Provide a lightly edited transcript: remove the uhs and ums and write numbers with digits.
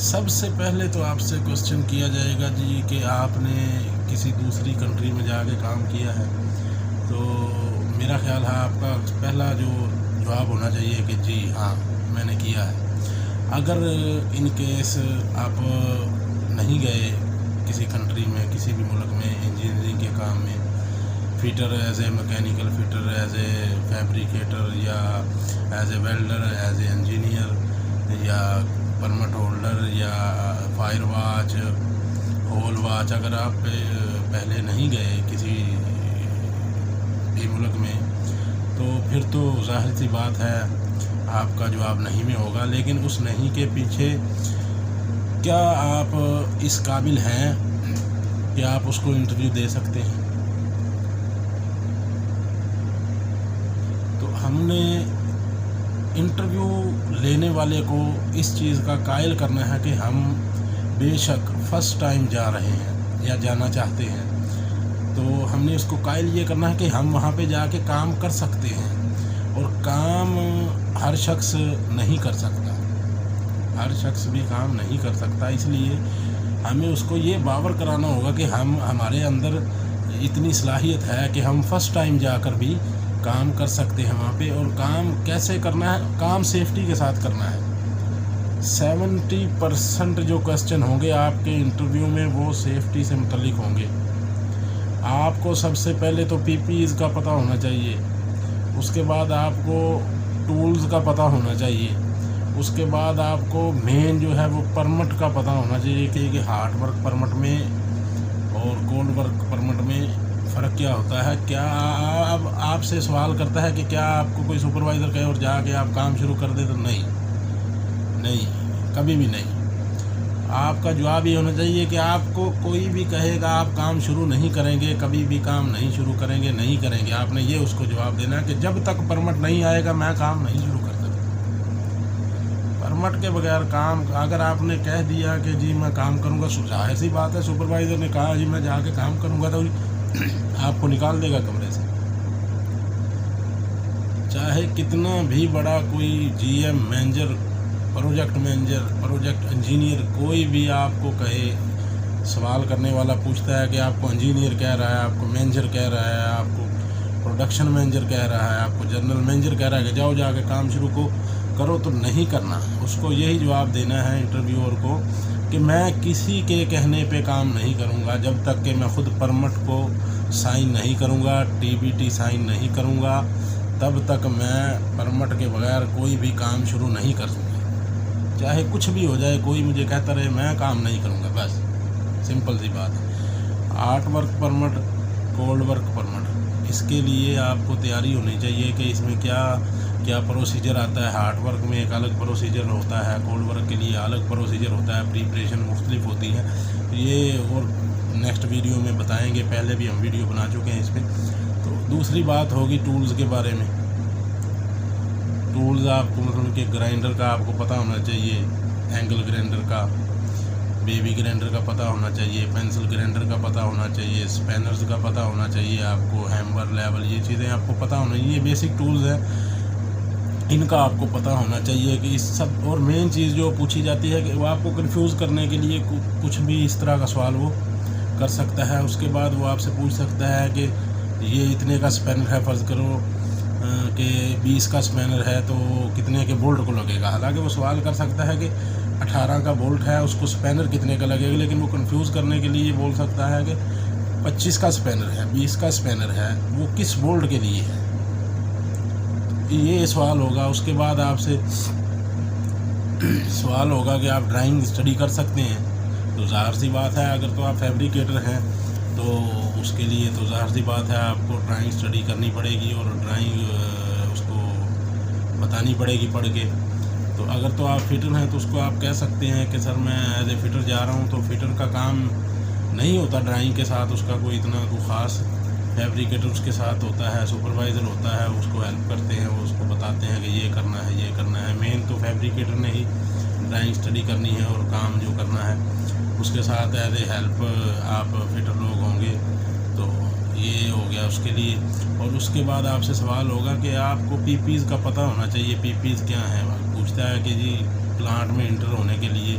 سب سے پہلے تو آپ سے کوشچن کیا جائے گا جی کہ آپ نے کسی دوسری کنٹری میں جا کے کام کیا ہے، تو میرا خیال ہے آپ کا پہلا جو جواب ہونا چاہیے کہ جی ہاں میں نے کیا ہے۔ اگر ان کیس آپ نہیں گئے کسی کنٹری میں، کسی بھی ملک میں انجینئرنگ کے کام میں، fitter as a mechanical fitter, as a fabricator, یا as a welder, as a engineer, یا پرمٹ ہولڈر، یا فائر واچ، ہول واچ، اگر آپ پہلے نہیں گئے کسی بھی ملک میں، تو پھر تو ظاہر سی بات ہے آپ کا جواب نہیں میں ہوگا۔ لیکن اس نہیں کے پیچھے کیا آپ اس قابل ہیں کہ آپ اس کو انٹرویو دے سکتے ہیں؟ تو ہم نے انٹرویو لینے والے کو اس چیز کا قائل کرنا ہے کہ ہم بے شک فرسٹ ٹائم جا رہے ہیں یا جانا چاہتے ہیں، تو ہم نے اس کو قائل یہ کرنا ہے کہ ہم وہاں پہ جا کے کام کر سکتے ہیں، اور کام ہر شخص نہیں کر سکتا، ہر شخص بھی کام نہیں کر سکتا۔ اس لیے ہمیں اس کو یہ باور کرانا ہوگا کہ ہمارے اندر اتنی صلاحیت ہے کہ ہم فرسٹ ٹائم جا کر بھی کام کر سکتے ہیں وہاں پہ۔ اور کام کیسے کرنا ہے؟ کام سیفٹی کے ساتھ کرنا ہے۔ 70% جو کوسچن ہوں گے آپ کے انٹرویو میں وہ سیفٹی سے متعلق ہوں گے۔ آپ کو سب سے پہلے تو پی پی ایز کا پتہ ہونا چاہیے، اس کے بعد آپ کو ٹولز کا پتہ ہونا چاہیے، اس کے بعد آپ کو مین جو ہے وہ پرمٹ کا پتہ ہونا چاہیے کہ ہارڈ ورک پرمٹ میں اور کولڈ ورک پرمٹ میں فرق کیا ہوتا ہے۔ کیا اب آپ سے سوال کرتا ہے کہ کیا آپ کو کوئی سپروائزر کہے اور جا کے آپ کام شروع کر دیں؟ تو نہیں، کبھی بھی نہیں۔ آپ کا جواب یہ ہونا چاہیے کہ آپ کو کوئی بھی کہے گا آپ کام شروع نہیں کریں گے، کبھی بھی کام نہیں شروع کریں گے، آپ نے یہ اس کو جواب دینا ہے کہ جب تک پرمٹ نہیں آئے گا میں کام نہیں شروع کر سکتا۔ پرمٹ کے بغیر کام، اگر آپ نے کہہ دیا کہ جی میں کام کروں گا، ظاہر سی بات ہے سپروائزر نے کہا جی میں جا کے کام کروں گا، تو آپ کو نکال دے گا کمرے سے، چاہے کتنا بھی بڑا کوئی G M, manager, project manager, project engineer, کوئی بھی آپ کو کہے، سوال کرنے والا پوچھتا ہے کہ آپ کو انجینئر کہہ رہا ہے، آپ کو مینیجر کہہ رہا ہے، آپ کو پروڈکشن مینیجر کہہ رہا ہے، آپ کو جنرل مینیجر کہہ رہا ہے کہ جاؤ جا کے کام شروع کرو، تو نہیں کرنا۔ اس کو یہی جواب دینا ہے انٹرویور کو کہ میں کسی کے کہنے پہ کام نہیں کروں گا جب تک کہ میں خود پرمٹ کو سائن نہیں کروں گا، ٹی بی ٹی سائن نہیں کروں گا، تب تک میں پرمٹ کے بغیر کوئی بھی کام شروع نہیں کر سکوں گا۔ چاہے کچھ بھی ہو جائے، کوئی مجھے کہتا رہے، میں کام نہیں کروں گا، بس سمپل سی بات ہے۔ Hard work permit, cold work permit, اس کے لیے آپ کو تیاری ہونی چاہیے کہ اس میں کیا پروسیجر آتا ہے۔ ہارڈ ورک میں ایک الگ پروسیجر ہوتا ہے، کولڈ ورک کے لیے الگ پروسیجر ہوتا ہے، پریپریشن مختلف ہوتی ہے۔ یہ اور نیکسٹ ویڈیو میں بتائیں گے، پہلے بھی ہم ویڈیو بنا چکے ہیں اس پہ۔ تو دوسری بات ہوگی ٹولز کے بارے میں۔ ٹولز آپ کو مطلب کہ گرائنڈر کا آپ کو پتہ ہونا چاہیے، اینگل گرائنڈر کا، بیبی گرائنڈر کا پتہ ہونا چاہیے، پینسل گرائنڈر کا پتہ ہونا چاہیے، اسپینرز کا پتہ ہونا چاہیے آپ کو، ہیمر، لیول، یہ چیزیں آپ کو پتہ ہونا چاہیے۔ یہ بیسک ٹولز ہیں، ان کا آپ کو پتہ ہونا چاہیے کہ اس سب۔ اور مین چیز جو پوچھی جاتی ہے کہ وہ آپ کو کنفیوز کرنے کے لیے کچھ بھی اس طرح کا سوال وہ کر سکتا ہے۔ اس کے بعد وہ آپ سے پوچھ سکتا ہے کہ یہ اتنے کا اسپینر ہے، فرض کرو کہ 20 کا اسپینر ہے، تو کتنے کے بولٹ کو لگے گا۔ حالانکہ وہ سوال کر سکتا ہے کہ 18 کا بولٹ ہے، اس کو اسپینر کتنے کا لگے گا، لیکن وہ کنفیوز کرنے کے لیے یہ بول سکتا ہے کہ 25 کا اسپینر ہے، 20 کا اسپینر ہے، وہ کس بولٹ کے لیے ہے، یہ سوال ہوگا۔ اس کے بعد آپ سے سوال ہوگا کہ آپ ڈرائنگ اسٹڈی کر سکتے ہیں، تو ظاہر سی بات ہے اگر تو آپ فیبریکیٹر ہیں تو اس کے لیے تو ظاہر سی بات ہے آپ کو ڈرائنگ اسٹڈی کرنی پڑے گی اور ڈرائنگ اس کو بتانی پڑے گی پڑھ کے۔ تو اگر تو آپ فٹر ہیں تو اس کو آپ کہہ سکتے ہیں کہ سر میں ایز اے فٹر جا رہا ہوں، تو فٹر کا کام نہیں ہوتا ڈرائنگ کے ساتھ، اس کا کوئی اتنا کوئی خاص، فیبریکیٹر اس کے ساتھ ہوتا ہے، سپروائزر ہوتا ہے، اس کو ہیلپ کرتے ہیں، وہ اس کو بتاتے ہیں کہ یہ کرنا ہے، یہ کرنا ہے۔ مین تو فیبریکیٹر نے ہی ڈرائنگ اسٹڈی کرنی ہے اور کام جو کرنا ہے اس کے ساتھ ایز اے ہیلپ آپ فٹر لوگ ہوں گے، تو یہ ہو گیا اس کے لیے۔ اور اس کے بعد آپ سے سوال ہوگا کہ آپ کو پی پیز کا پتہ ہونا چاہیے۔ پی پیز کیا ہیں؟ پوچھتا ہے کہ جی پلانٹ میں انٹر ہونے کے لیے